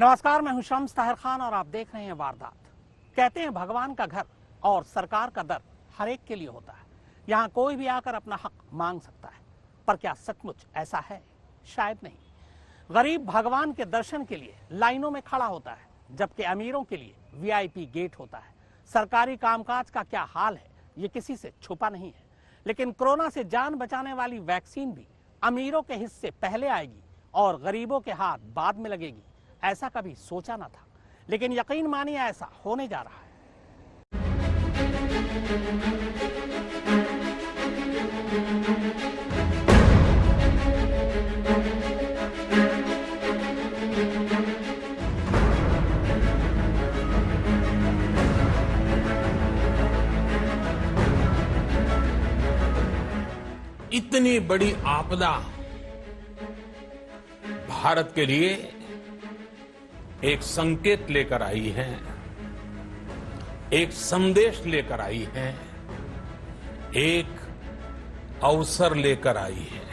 नमस्कार, मैं हूं शम्स ताहिर खान और आप देख रहे हैं वारदात। कहते हैं भगवान का घर और सरकार का दर हर एक के लिए होता है। यहाँ कोई भी आकर अपना हक मांग सकता है, पर क्या सचमुच ऐसा है? शायद नहीं। गरीब भगवान के दर्शन के लिए लाइनों में खड़ा होता है, जबकि अमीरों के लिए वीआईपी गेट होता है। सरकारी कामकाज का क्या हाल है, ये किसी से छुपा नहीं है। लेकिन कोरोना से जान बचाने वाली वैक्सीन भी अमीरों के हिस्से पहले आएगी और गरीबों के हाथ बाद में लगेगी, ऐसा कभी सोचा ना था। लेकिन यकीन मानिए, ऐसा होने जा रहा है। इतनी बड़ी आपदा भारत के लिए एक संकेत लेकर आई है, एक संदेश लेकर आई है, एक अवसर लेकर आई है।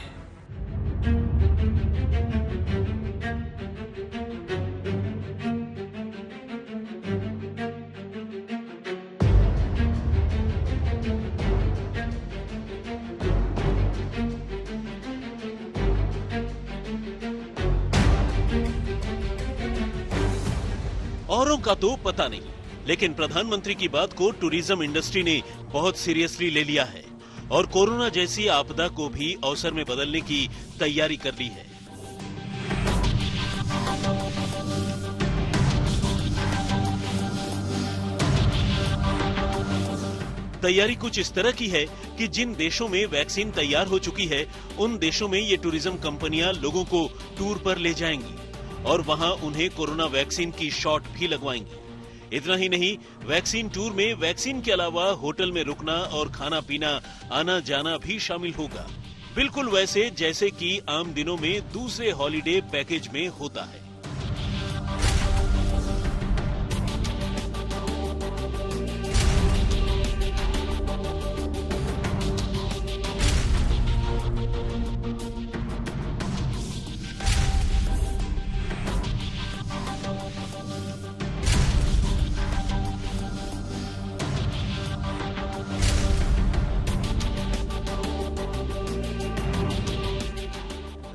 औरों का तो पता नहीं, लेकिन प्रधानमंत्री की बात को टूरिज्म इंडस्ट्री ने बहुत सीरियसली ले लिया है और कोरोना जैसी आपदा को भी अवसर में बदलने की तैयारी कर ली है। तैयारी कुछ इस तरह की है कि जिन देशों में वैक्सीन तैयार हो चुकी है, उन देशों में ये टूरिज्म कंपनियां लोगों को टूर पर ले जाएंगी और वहां उन्हें कोरोना वैक्सीन की शॉट भी लगवाएंगी। इतना ही नहीं, वैक्सीन टूर में वैक्सीन के अलावा होटल में रुकना और खाना पीना, आना जाना भी शामिल होगा, बिल्कुल वैसे जैसे कि आम दिनों में दूसरे हॉलिडे पैकेज में होता है।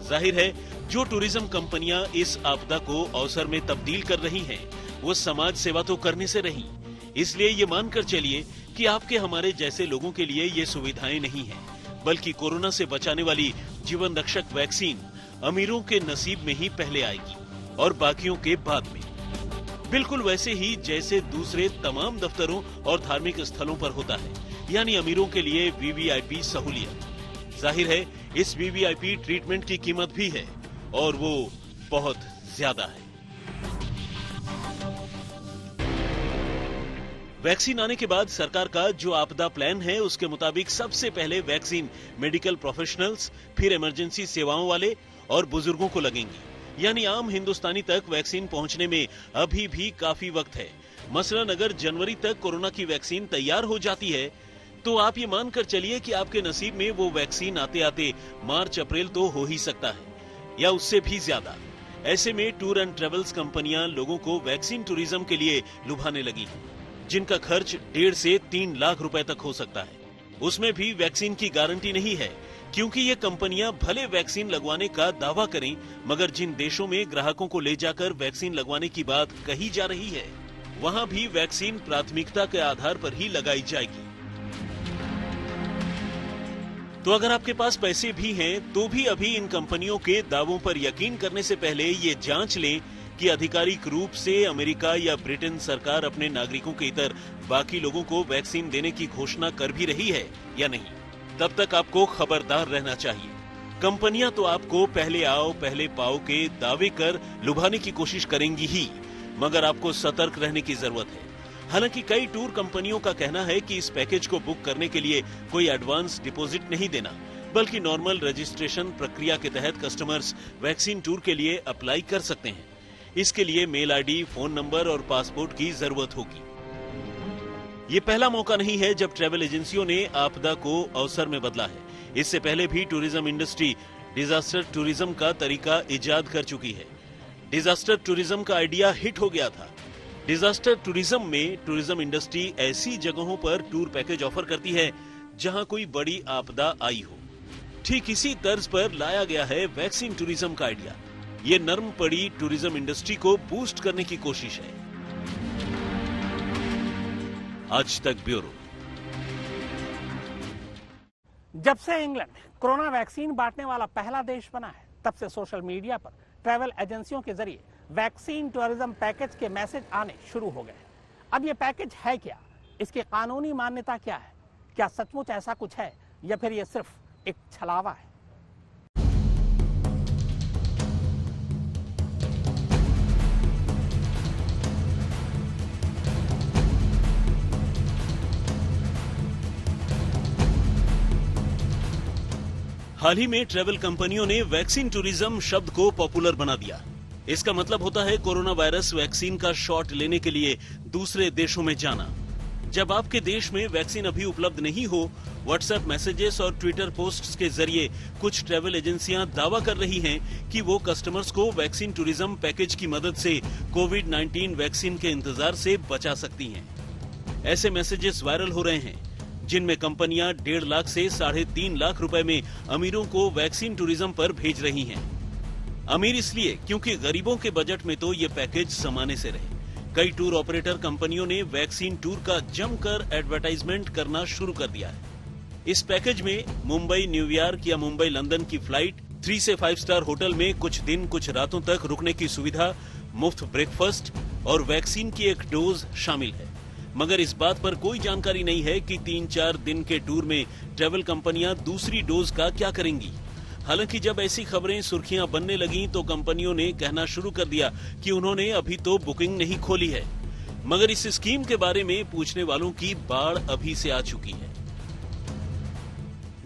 जाहिर है, जो टूरिज्म कंपनियां इस आपदा को अवसर में तब्दील कर रही हैं, वो समाज सेवा तो करने से रही। इसलिए ये मानकर चलिए कि आपके हमारे जैसे लोगों के लिए ये सुविधाएं नहीं हैं, बल्कि कोरोना से बचाने वाली जीवन रक्षक वैक्सीन अमीरों के नसीब में ही पहले आएगी और बाकियों के बाद में। बिल्कुल वैसे ही जैसे दूसरे तमाम दफ्तरों और धार्मिक स्थलों पर होता है, यानी अमीरों के लिए वीवीआईपी सहूलियत। जाहिर है, इस वीवीआईपी ट्रीटमेंट की कीमत भी है और वो बहुत ज्यादा है। वैक्सीन आने के बाद सरकार का जो आपदा प्लान है, उसके मुताबिक सबसे पहले वैक्सीन मेडिकल प्रोफेशनल्स, फिर इमरजेंसी सेवाओं वाले और बुजुर्गों को लगेंगी। यानी आम हिंदुस्तानी तक वैक्सीन पहुंचने में अभी भी काफी वक्त है। मसलन अगर जनवरी तक कोरोना की वैक्सीन तैयार हो जाती है, तो आप ये मानकर चलिए कि आपके नसीब में वो वैक्सीन आते आते मार्च अप्रैल तो हो ही सकता है, या उससे भी ज्यादा। ऐसे में टूर एंड ट्रेवल्स कंपनियां लोगों को वैक्सीन टूरिज्म के लिए लुभाने लगी हैं, जिनका खर्च 1.5 से 3 लाख रुपए तक हो सकता है। उसमें भी वैक्सीन की गारंटी नहीं है, क्योंकि ये कंपनियां भले वैक्सीन लगवाने का दावा करें, मगर जिन देशों में ग्राहकों को ले जाकर वैक्सीन लगवाने की बात कही जा रही है, वहां भी वैक्सीन प्राथमिकता के आधार पर ही लगाई जाएगी। तो अगर आपके पास पैसे भी हैं, तो भी अभी इन कंपनियों के दावों पर यकीन करने से पहले ये जांच लें कि आधिकारिक रूप से अमेरिका या ब्रिटेन सरकार अपने नागरिकों के इतर बाकी लोगों को वैक्सीन देने की घोषणा कर भी रही है या नहीं। तब तक आपको खबरदार रहना चाहिए। कंपनियां तो आपको पहले आओ पहले पाओ के दावे कर लुभाने की कोशिश करेंगी ही, मगर आपको सतर्क रहने की जरूरत है। हालांकि कई टूर कंपनियों का कहना है कि इस पैकेज को बुक करने के लिए कोई एडवांस डिपॉजिट नहीं देना, बल्कि नॉर्मल रजिस्ट्रेशन प्रक्रिया के तहत कस्टमर्स वैक्सीन टूर के लिए अप्लाई कर सकते हैं। इसके लिए मेल आईडी, फोन नंबर और पासपोर्ट की जरूरत होगी। ये पहला मौका नहीं है जब ट्रैवल एजेंसियों ने आपदा को अवसर में बदला है। इससे पहले भी टूरिज्म इंडस्ट्री डिजास्टर टूरिज्म का तरीका इजाद कर चुकी है। डिजास्टर टूरिज्म का आइडिया हिट हो गया था। डिजास्टर टूरिज्म में टूरिज्म इंडस्ट्री ऐसी जगहों पर टूर पैकेज ऑफर करती है जहां कोई बड़ी आपदा आई हो। ठीक इसी तर्ज पर लाया गया है वैक्सीन टूरिज्म का आइडिया। ये नर्म पड़ी टूरिज्म इंडस्ट्री को बूस्ट करने की कोशिश है। आज तक ब्यूरो। जब से इंग्लैंड कोरोना वैक्सीन बांटने वाला पहला देश बना है, तब से सोशल मीडिया पर ट्रैवल एजेंसियों के जरिए वैक्सीन टूरिज्म पैकेज के मैसेज आने शुरू हो गए। अब ये पैकेज है क्या? इसकी कानूनी मान्यता क्या है? क्या सचमुच ऐसा कुछ है या फिर ये सिर्फ एक छलावा है? हाल ही में ट्रैवल कंपनियों ने वैक्सीन टूरिज्म शब्द को पॉपुलर बना दिया। इसका मतलब होता है कोरोना वायरस वैक्सीन का शॉट लेने के लिए दूसरे देशों में जाना। जब आपके देश में वैक्सीन अभी उपलब्ध नहीं हो, व्हाट्सएप मैसेजेस और ट्विटर पोस्ट्स के जरिए कुछ ट्रैवल एजेंसियां दावा कर रही हैं कि वो कस्टमर्स को वैक्सीन टूरिज्म पैकेज की मदद से कोविड-19 वैक्सीन के इंतजार से बचा सकती हैं। ऐसे मैसेजेस वायरल हो रहे हैं जिनमें कंपनियां 1.5 लाख से 3.5 लाख रुपए में अमीरों को वैक्सीन टूरिज्म पर भेज रही हैं। अमीर इसलिए क्योंकि गरीबों के बजट में तो ये पैकेज समाने से रहे। कई टूर ऑपरेटर कंपनियों ने वैक्सीन टूर का जमकर एडवर्टाइजमेंट करना शुरू कर दिया है। इस पैकेज में मुंबई न्यूयॉर्क या मुंबई लंदन की फ्लाइट, 3 से 5 स्टार होटल में कुछ दिन कुछ रातों तक रुकने की सुविधा, मुफ्त ब्रेकफास्ट और वैक्सीन की एक डोज शामिल है। मगर इस बात पर कोई जानकारी नहीं है कि 3-4 दिन के टूर में ट्रैवल कंपनियां दूसरी डोज का क्या करेंगी। हालांकि जब ऐसी खबरें सुर्खियां बनने लगीं तो कंपनियों ने कहना शुरू कर दिया कि उन्होंने अभी तो बुकिंग नहीं खोली है। मगर इस स्कीम के बारे में पूछने वालों की बाढ़ अभी से आ चुकी है।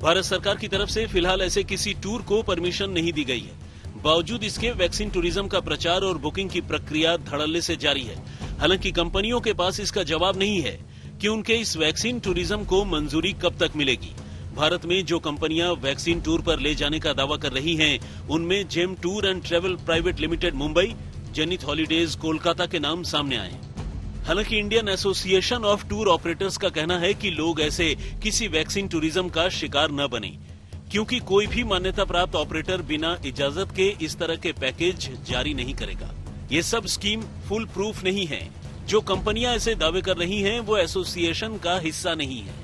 भारत सरकार की तरफ से फिलहाल ऐसे किसी टूर को परमिशन नहीं दी गई है। बावजूद इसके वैक्सीन टूरिज्म का प्रचार और बुकिंग की प्रक्रिया धड़ल्ले से जारी है। हालांकि कंपनियों के पास इसका जवाब नहीं है कि उनके इस वैक्सीन टूरिज्म को मंजूरी कब तक मिलेगी। भारत में जो कंपनियां वैक्सीन टूर पर ले जाने का दावा कर रही हैं, उनमें Gem tour and travel private limited Mumbai, Zenith holidays Kolkata के नाम सामने आए। हालांकि Indian association of tour operators का कहना है कि लोग ऐसे किसी वैक्सीन टूरिज्म का शिकार न बने, क्योंकि कोई भी मान्यता प्राप्त ऑपरेटर बिना इजाजत के इस तरह के पैकेज जारी नहीं करेगा। ये सब स्कीम फुल प्रूफ नहीं है। जो कंपनियां ऐसे दावे कर रही हैं, वो एसोसिएशन का हिस्सा नहीं है।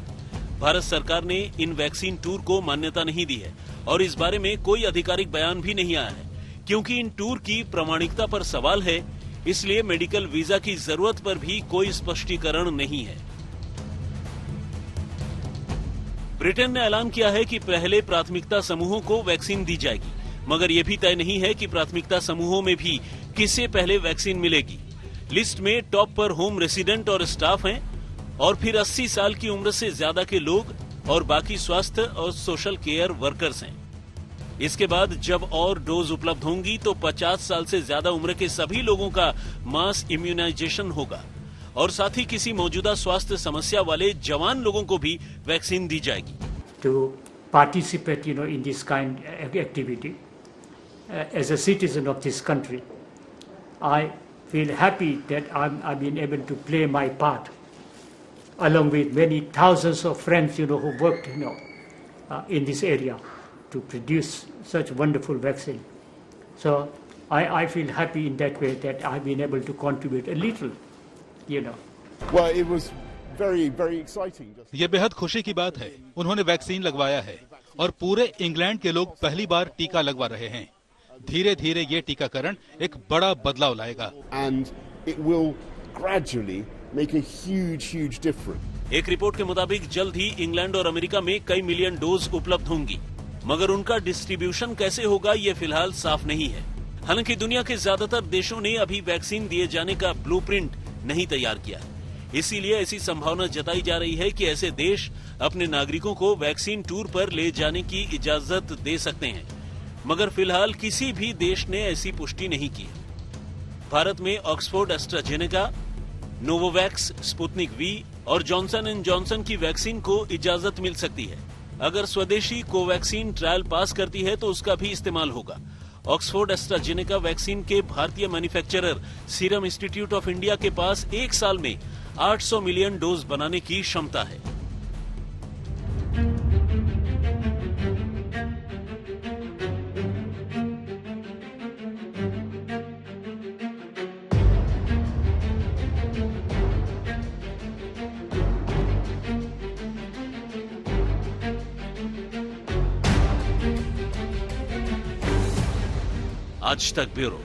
भारत सरकार ने इन वैक्सीन टूर को मान्यता नहीं दी है और इस बारे में कोई आधिकारिक बयान भी नहीं आया है। क्योंकि इन टूर की प्रामाणिकता पर सवाल है, इसलिए मेडिकल वीजा की जरूरत पर भी कोई स्पष्टीकरण नहीं है। ब्रिटेन ने ऐलान किया है कि पहले प्राथमिकता समूहों को वैक्सीन दी जाएगी, मगर यह भी तय नहीं है कि प्राथमिकता समूहों में भी किसे पहले वैक्सीन मिलेगी। लिस्ट में टॉप पर होम रेसिडेंट और स्टाफ हैं और फिर 80 साल की उम्र से ज्यादा के लोग और बाकी स्वास्थ्य और सोशल केयर वर्कर्स हैं। इसके बाद जब और डोज उपलब्ध होंगी तो 50 साल से ज्यादा उम्र के सभी लोगों का मास इम्यूनाइजेशन होगा और साथ ही किसी मौजूदा स्वास्थ्य समस्या वाले जवान लोगों को भी वैक्सीन दी जाएगी। To participate, in this kind of activity, as a citizen of this country, I feel happy that I've been able to play my part, along with many thousands of friends, who worked, in this area to produce such wonderful vaccine. So I feel happy in that way that I've been able to contribute a little, Well, it was very, very exciting. ये बेहद खुशी की बात है। उन्होंने vaccine लगवाया है और पूरे इंग्लैंड के लोग पहली बार टीका लगवा रहे हैं। धीरे धीरे ये टीकाकरण एक बड़ा बदलाव लाएगा। And it will gradually make a huge, huge difference. एक रिपोर्ट के मुताबिक जल्द ही इंग्लैंड और अमेरिका में कई मिलियन डोज उपलब्ध होंगी, मगर उनका डिस्ट्रीब्यूशन कैसे होगा ये फिलहाल साफ नहीं है। हालांकि दुनिया के ज्यादातर देशों ने अभी वैक्सीन दिए जाने का ब्लूप्रिंट नहीं तैयार किया, इसीलिए ऐसी संभावना जताई जा रही है कि ऐसे देश अपने नागरिकों को वैक्सीन टूर पर ले जाने की इजाजत दे सकते हैं, मगर फिलहाल किसी भी देश ने ऐसी पुष्टि नहीं की। भारत में ऑक्सफोर्ड एस्ट्राजेनेका, नोवोवैक्स, स्पुतनिक वी और जॉनसन एंड जॉनसन की वैक्सीन को इजाजत मिल सकती है। अगर स्वदेशी कोवैक्सीन ट्रायल पास करती है तो उसका भी इस्तेमाल होगा ऑक्सफोर्ड एस्ट्राजेनेका वैक्सीन के भारतीय manufacturer serum institute of India के पास एक साल में 800 मिलियन डोज बनाने की क्षमता है। आज तक ब्यूरो।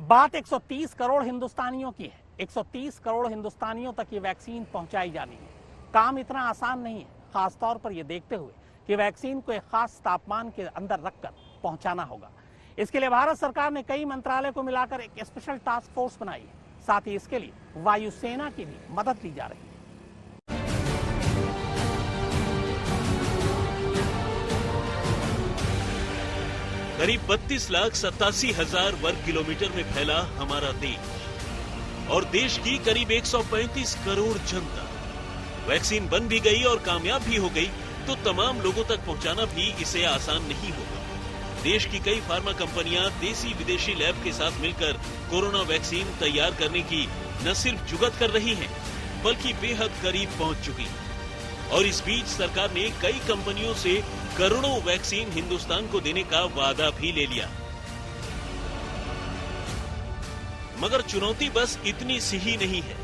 बात 130 करोड़ हिंदुस्तानियों की है। 130 करोड़ हिंदुस्तानियों तक ये वैक्सीन पहुंचाई जानी है। काम इतना आसान नहीं है, खासतौर पर यह देखते हुए कि वैक्सीन को एक खास तापमान के अंदर रखकर पहुंचाना होगा। इसके लिए भारत सरकार ने कई मंत्रालय को मिलाकर एक स्पेशल टास्क फोर्स बनाई है। साथ ही इसके लिए वायुसेना की भी मदद ली जा रही है। करीब 32,87,000 वर्ग किलोमीटर में फैला हमारा देश और देश की करीब 135 करोड़ जनता। वैक्सीन बन भी गई और कामयाब भी हो गई तो तमाम लोगों तक पहुंचाना भी इसे आसान नहीं होगा। देश की कई फार्मा कंपनियां देसी विदेशी लैब के साथ मिलकर कोरोना वैक्सीन तैयार करने की न सिर्फ जुगत कर रही हैं, बल्कि बेहद करीब पहुंच चुकी हैं। और इस बीच सरकार ने कई कंपनियों से करोड़ों वैक्सीन हिंदुस्तान को देने का वादा भी ले लिया। मगर चुनौती बस इतनी सी ही नहीं है,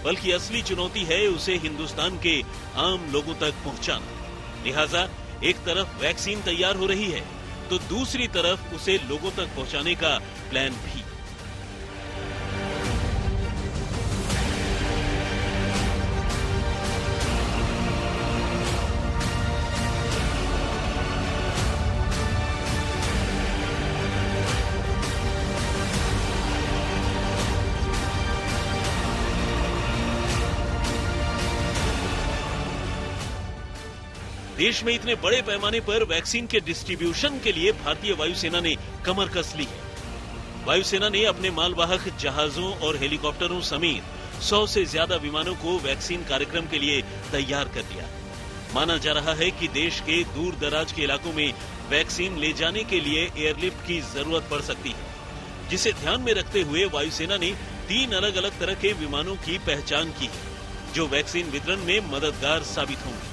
बल्कि असली चुनौती है उसे हिंदुस्तान के आम लोगों तक पहुंचाना। लिहाजा एक तरफ वैक्सीन तैयार हो रही है तो दूसरी तरफ उसे लोगों तक पहुंचाने का प्लान भी। देश में इतने बड़े पैमाने पर वैक्सीन के डिस्ट्रीब्यूशन के लिए भारतीय वायुसेना ने कमर कस ली है। वायुसेना ने अपने मालवाहक जहाजों और हेलीकॉप्टरों समेत 100 से ज्यादा विमानों को वैक्सीन कार्यक्रम के लिए तैयार कर दिया। माना जा रहा है कि देश के दूर दराज के इलाकों में वैक्सीन ले जाने के लिए एयरलिफ्ट की जरूरत पड़ सकती है, जिसे ध्यान में रखते हुए वायुसेना ने 3 अलग अलग तरह के विमानों की पहचान की है, जो वैक्सीन वितरण में मददगार साबित होंगे।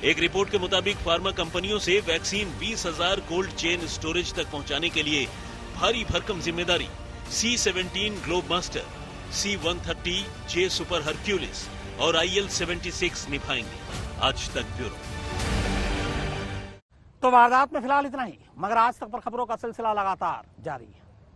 एक रिपोर्ट के मुताबिक फार्मा कंपनियों से वैक्सीन 20,000 कोल्ड चेन स्टोरेज तक पहुंचाने के लिए भारी भरकम जिम्मेदारी C-17 ग्लोब मास्टर, C-130 जे सुपर हरक्यूलिस और IL-76 निभाएंगे। आज तक ब्यूरो। तो वारदात में फिलहाल इतना ही, मगर आज तक पर खबरों का सिलसिला लगातार जारी है।